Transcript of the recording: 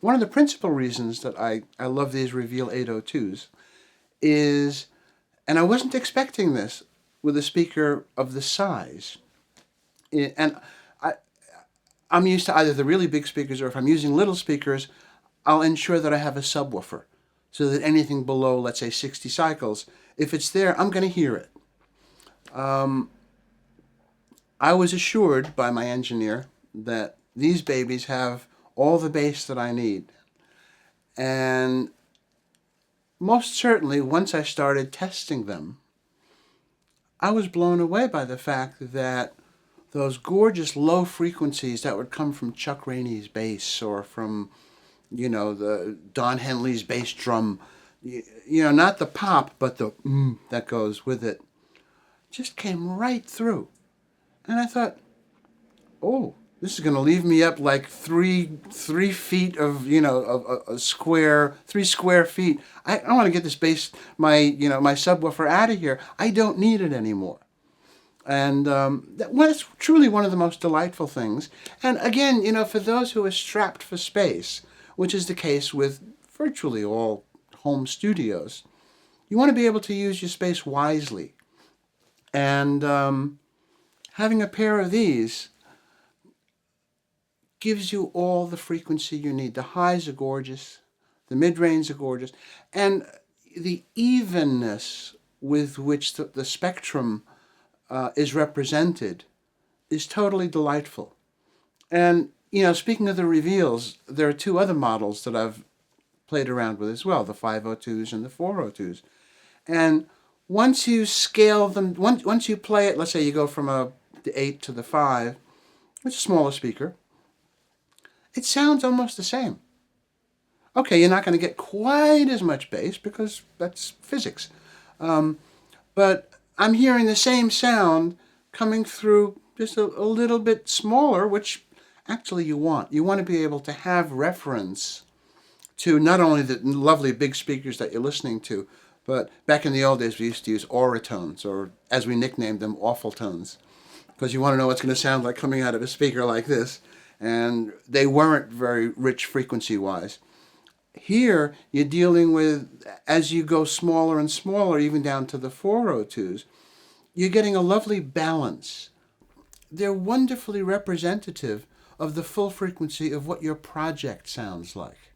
one of the principal reasons that I love these Reveal 802s is, and I wasn't expecting this with a speaker of the size, and I, I'm used to either the really big speakers, or if I'm using little speakers, I'll ensure that I have a subwoofer so that anything below, let's say, 60 cycles, if it's there, I'm going to hear it. I was assured by my engineer that these babies have all the bass that I need. And most certainly, once I started testing them, I was blown away by the fact that those gorgeous low frequencies that would come from Chuck Rainey's bass, or from, the Don Henley's bass drum, not the pop, but the that goes with it, just came right through. And I thought, oh, this is going to leave me up like three feet of, a square, 3 square feet. I want to get this bass, my subwoofer out of here. I don't need it anymore. And that's truly one of the most delightful things. And again, for those who are strapped for space, which is the case with virtually all home studios, you want to be able to use your space wisely. And having a pair of these gives you all the frequency you need. The highs are gorgeous, the mid-range are gorgeous, and the evenness with which the spectrum is represented is totally delightful. And, speaking of the reveals, there are two other models that I've played around with as well, the 502s and the 402s. And once you scale them, once you play it, let's say you go from the 8 to the 5, it's a smaller speaker, it sounds almost the same. Okay, you're not going to get quite as much bass because that's physics. But I'm hearing the same sound coming through just a little bit smaller, which actually you want. You want to be able to have reference to not only the lovely big speakers that you're listening to, but back in the old days we used to use auratones, or as we nicknamed them, awful tones, because you want to know what's going to sound like coming out of a speaker like this. And they weren't very rich frequency-wise. Here, you're dealing with, as you go smaller and smaller, even down to the 402s, you're getting a lovely balance. They're wonderfully representative of the full frequency of what your project sounds like.